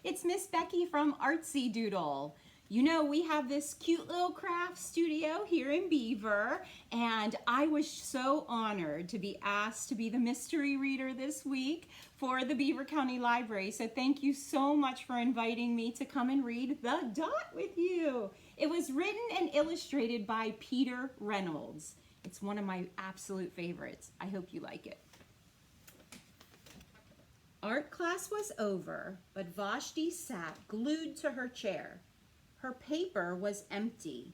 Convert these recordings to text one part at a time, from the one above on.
It's Miss Becky from Artsy Doodle. You know, we have this cute little craft studio here in Beaver, and I was so honored to be asked to be the mystery reader this week for the Beaver County Library. So thank you so much for inviting me to come and read The Dot with you. It was written and illustrated by Peter Reynolds. It's one of my absolute favorites. I hope you like it. Art class was over, but Vashti sat glued to her chair. Her paper was empty.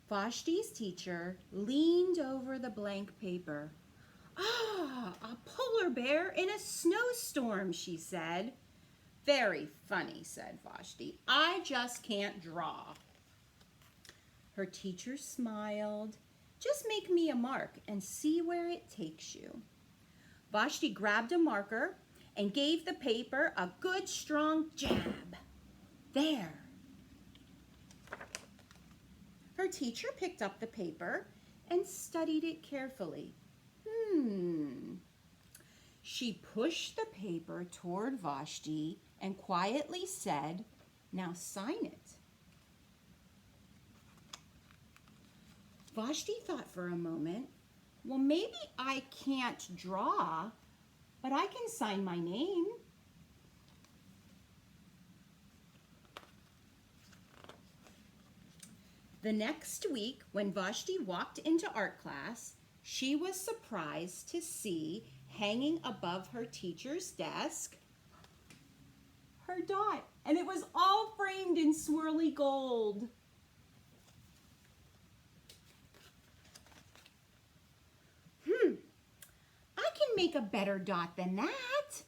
Vashti's teacher leaned over the blank paper. "Ah, a polar bear in a snowstorm," she said. "Very funny," said Vashti. "I just can't draw." Her teacher smiled. "Just make me a mark and see where it takes you." Vashti grabbed a marker and gave the paper a good strong jab. There. Her teacher picked up the paper and studied it carefully. She pushed the paper toward Vashti and quietly said, "Now sign it." Vashti thought for a moment, well, maybe I can't draw, but I can sign my name. The next week, when Vashti walked into art class, she was surprised to see hanging above her teacher's desk her dot, and it was all framed in swirly gold. I can make a better dot than that.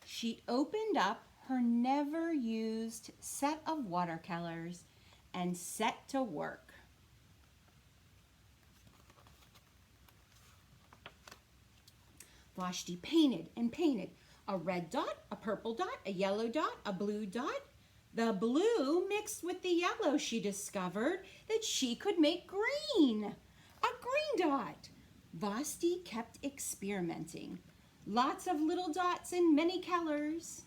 She opened up her never-used set of watercolors and set to work. Vashti painted and painted. A red dot, a purple dot, a yellow dot, a blue dot. The blue mixed with the yellow, she discovered that she could make green. A green dot. Vashti kept experimenting. Lots of little dots in many colors.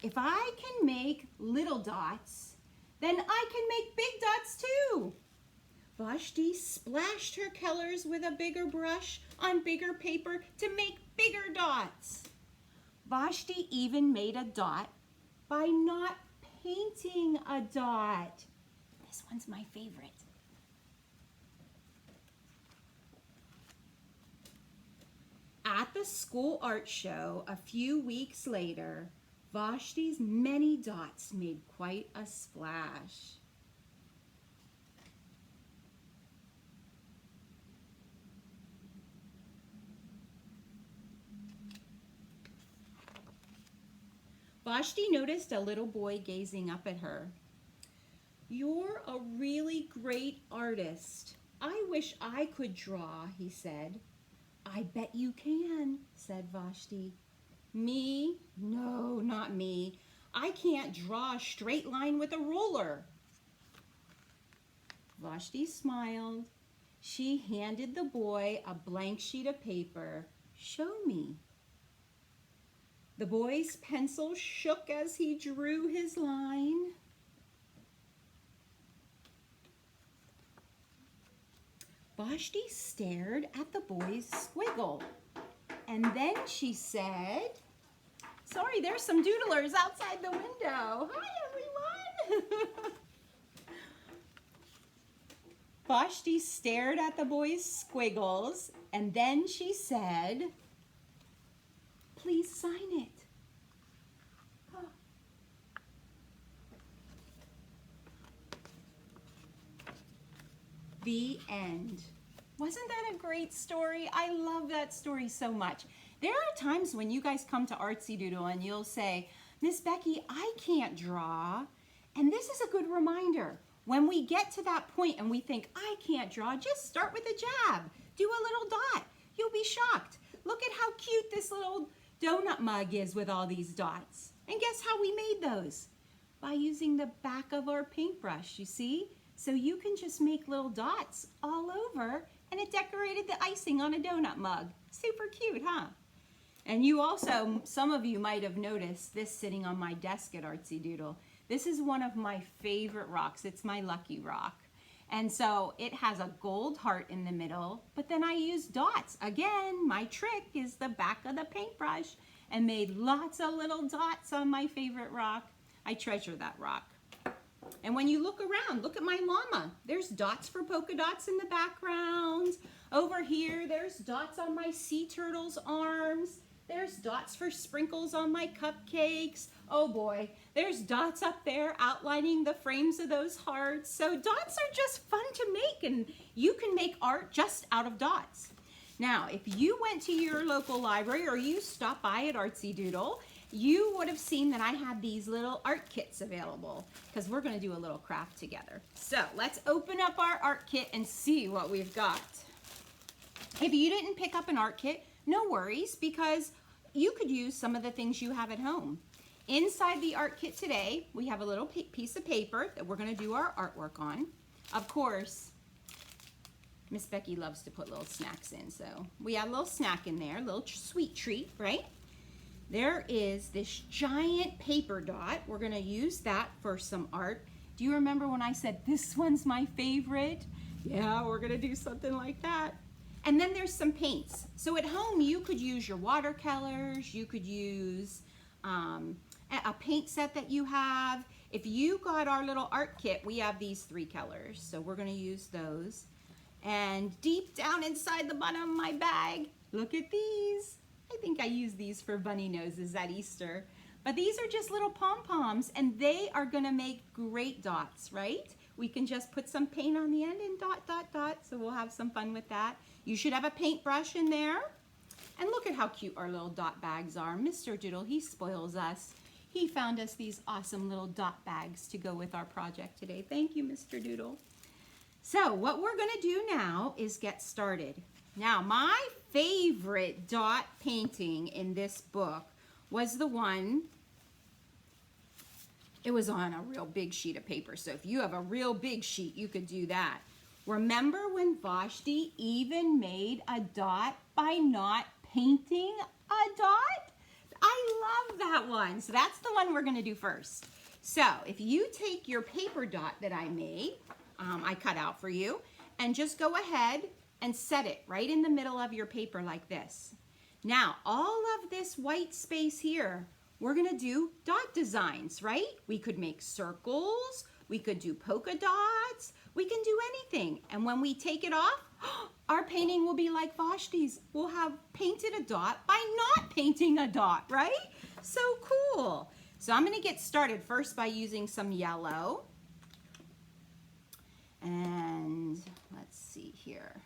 If I can make little dots, then I can make big dots too. Vashti splashed her colors with a bigger brush on bigger paper to make bigger dots. Vashti even made a dot by not painting a dot. This one's my favorite. At the school art show a few weeks later, Vashti's many dots made quite a splash. Vashti noticed a little boy gazing up at her. "You're a really great artist. I wish I could draw," he said. "I bet you can," said Vashti. "Me? No, not me. I can't draw a straight line with a ruler." Vashti smiled. She handed the boy a blank sheet of paper. "Show me." The boy's pencil shook as he drew his line. Vashti stared at the boy's squiggle, and then she said, "Sorry, there's some doodlers outside the window. Hi, everyone." Vashti stared at the boy's squiggles, and then she said, "Please sign it." The end. Wasn't that a great story? I love that story so much. There are times when you guys come to Artsy Doodle and you'll say, "Miss Becky, I can't draw." And this is a good reminder. When we get to that point and we think, "I can't draw," just start with a jab. Do a little dot. You'll be shocked. Look at how cute this little donut mug is with all these dots. And guess how we made those? By using the back of our paintbrush, you see? So you can just make little dots all over, and it decorated the icing on a donut mug. Super cute, huh? And you also, some of you might have noticed this sitting on my desk at Artsy Doodle. This is one of my favorite rocks. It's my lucky rock. And so it has a gold heart in the middle, but then I use dots. Again, my trick is the back of the paintbrush and made lots of little dots on my favorite rock. I treasure that rock. And when you look around, look at my llama. There's dots for polka dots in the background. Over here, there's dots on my sea turtle's arms. There's dots for sprinkles on my cupcakes. Oh boy, there's dots up there outlining the frames of those hearts. So dots are just fun to make, and you can make art just out of dots. Now, if you went to your local library or you stopped by at Artsy Doodle, you would have seen that I had these little art kits available because we're gonna do a little craft together. So let's open up our art kit and see what we've got. If you didn't pick up an art kit, no worries, because you could use some of the things you have at home. Inside the art kit today, we have a little piece of paper that we're gonna do our artwork on. Of course, Miss Becky loves to put little snacks in, so we have a little snack in there, a little sweet treat, right? There is this giant paper dot. We're gonna use that for some art. Do you remember when I said, this one's my favorite? Yeah, we're gonna do something like that. And then there's some paints. So at home, you could use your watercolors, you could use a paint set that you have. If you got our little art kit, we have these 3 colors. So we're gonna use those. And deep down inside the bottom of my bag, look at these. I think I used these for bunny noses at Easter. But these are just little pom-poms, and they are gonna make great dots, right? We can just put some paint on the end and dot, dot, dot, so we'll have some fun with that. You should have a paintbrush in there. And look at how cute our little dot bags are. Mr. Doodle, he spoils us. He found us these awesome little dot bags to go with our project today. Thank you, Mr. Doodle. So what we're gonna do now is get started. Now, my favorite dot painting in this book was the one, it was on a real big sheet of paper. So if you have a real big sheet, you could do that. Remember when Vashti even made a dot by not painting a dot? I love that one. So that's the one we're gonna do first. So if you take your paper dot that I made, I cut out for you, and just go ahead and set it right in the middle of your paper like this. Now, all of this white space here, we're gonna do dot designs, right? We could make circles, we could do polka dots, we can do anything. And when we take it off, our painting will be like Vashti's. We'll have painted a dot by not painting a dot, right? So cool. So I'm gonna get started first by using some yellow. And let's see here.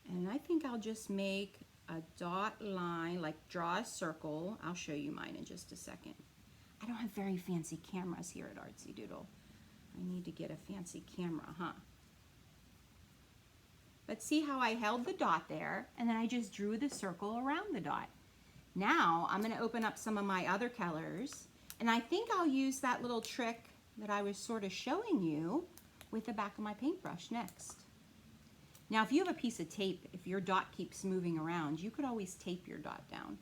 And I think I'll just make a dot line, like draw a circle. I'll show you mine in just a second. I don't have very fancy cameras here at Artsy Doodle. I need to get a fancy camera, huh? But see how I held the dot there, and then I just drew the circle around the dot. Now I'm gonna open up some of my other colors, and I think I'll use that little trick that I was sort of showing you with the back of my paintbrush next. Now, if you have a piece of tape, if your dot keeps moving around, you could always tape your dot down.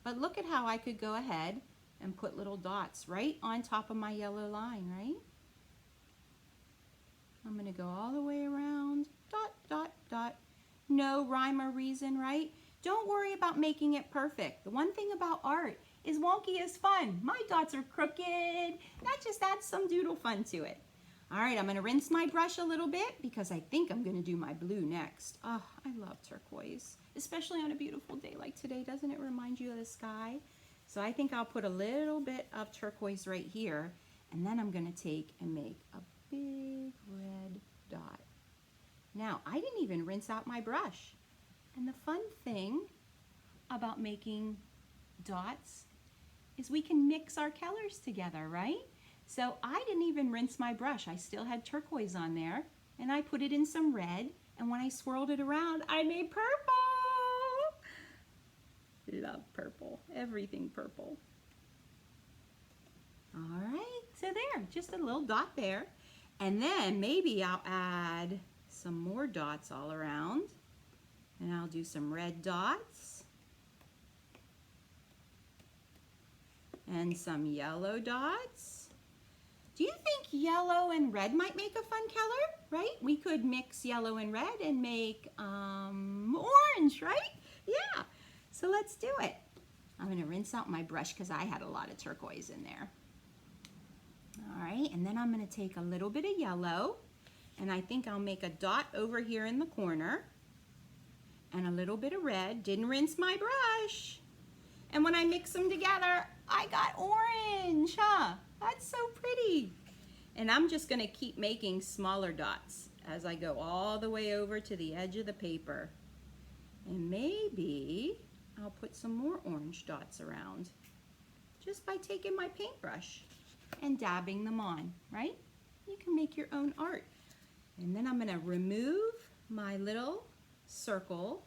But look at how I could go ahead and put little dots right on top of my yellow line, right? I'm gonna go all the way around, dot, dot, dot. No rhyme or reason, right? Don't worry about making it perfect. The one thing about art is wonky is fun. My dots are crooked. That just adds some doodle fun to it. All right, I'm gonna rinse my brush a little bit because I think I'm gonna do my blue next. Oh, I love turquoise, especially on a beautiful day like today. Doesn't it remind you of the sky? So I think I'll put a little bit of turquoise right here, and then I'm gonna take and make a big red dot. Now, I didn't even rinse out my brush. And the fun thing about making dots is we can mix our colors together, right? So I didn't even rinse my brush. I still had turquoise on there, and I put it in some red, and when I swirled it around, I made purple. Love purple, everything purple. All right, so there, just a little dot there. And then maybe I'll add some more dots all around. And I'll do some red dots. And some yellow dots. Do you think yellow and red might make a fun color, right? We could mix yellow and red and make orange, right? Yeah, so let's do it. I'm gonna rinse out my brush because I had a lot of turquoise in there. All right, and then I'm gonna take a little bit of yellow, and I think I'll make a dot over here in the corner, and a little bit of red. Didn't rinse my brush. And when I mix them together, I got orange, huh? That's so pretty. And I'm just gonna keep making smaller dots as I go all the way over to the edge of the paper. And maybe I'll put some more orange dots around just by taking my paintbrush and dabbing them on, right? You can make your own art. And then I'm gonna remove my little circle,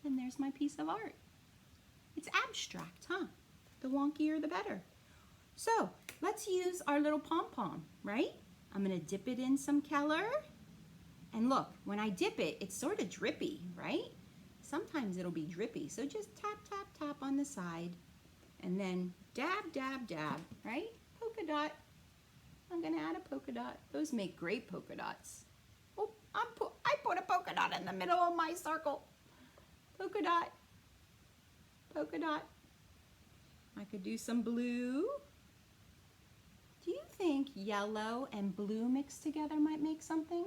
and there's my piece of art. It's abstract, huh? The wonkier the better. So let's use our little pom-pom, right? I'm gonna dip it in some color. And look, when I dip it, it's sort of drippy, right? Sometimes it'll be drippy. So just tap, tap, tap on the side. And then dab, dab, dab, right? Polka dot. I'm gonna add a polka dot. Those make great polka dots. Oh, I put a polka dot in the middle of my circle. Polka dot. Polka dot. I could do some blue. Do you think yellow and blue mixed together might make something?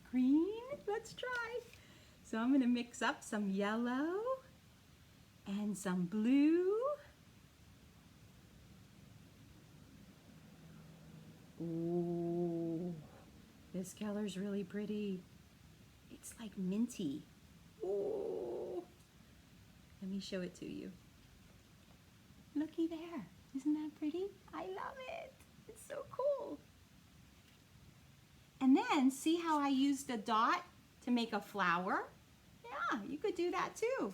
Green? Let's try. So I'm gonna mix up some yellow and some blue. Ooh, this color's really pretty. It's like minty. Ooh. Let me show it to you. Looky there. Isn't that pretty? I love it. It's so cool. And then see how I used a dot to make a flower? Yeah, you could do that too.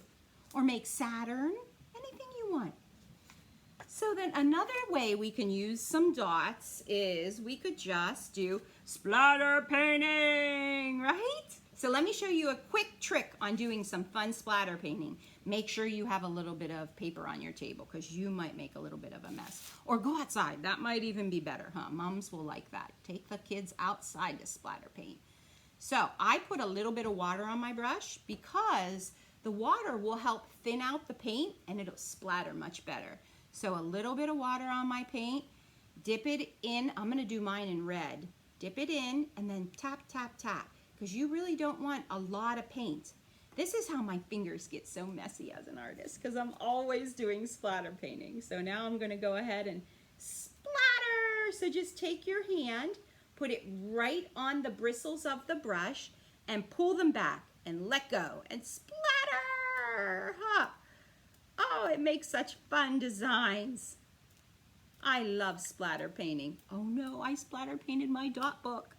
Or make Saturn, anything you want. So then another way we can use some dots is we could just do splatter painting, right? So let me show you a quick trick on doing some fun splatter painting. Make sure you have a little bit of paper on your table because you might make a little bit of a mess. Or go outside, that might even be better, huh? Moms will like that. Take the kids outside to splatter paint. So I put a little bit of water on my brush because the water will help thin out the paint and it'll splatter much better. So a little bit of water on my paint, dip it in, I'm gonna do mine in red. Dip it in and then tap, tap, tap, because you really don't want a lot of paint. This is how my fingers get so messy as an artist because I'm always doing splatter painting. So now I'm gonna go ahead and splatter. So just take your hand, put it right on the bristles of the brush and pull them back and let go and splatter. Huh. Oh, it makes such fun designs. I love splatter painting. Oh no, I splatter painted my dot book.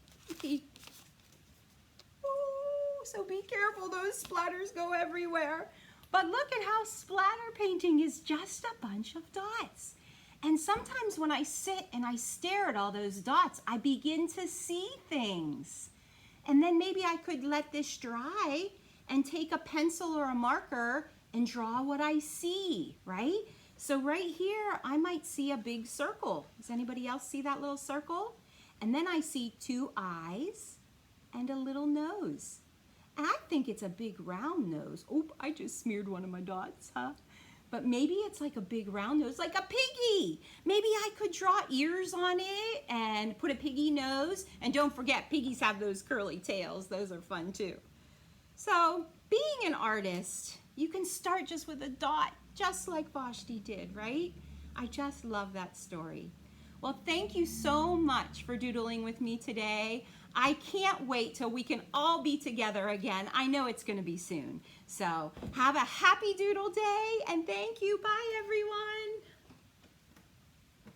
So be careful, those splatters go everywhere. But look at how splatter painting is just a bunch of dots. And sometimes when I sit and I stare at all those dots, I begin to see things. And then maybe I could let this dry and take a pencil or a marker and draw what I see, right? So right here, I might see a big circle. Does anybody else see that little circle? And then I see two eyes and a little nose. And I think it's a big round nose. Oop, I just smeared one of my dots, huh? But maybe it's like a big round nose, like a piggy. Maybe I could draw ears on it and put a piggy nose. And don't forget, piggies have those curly tails. Those are fun too. So being an artist, you can start just with a dot, just like Vashti did, right? I just love that story. Well, thank you so much for doodling with me today. I can't wait till we can all be together again. I know it's going to be soon. So have a happy doodle day and thank you. Bye, everyone.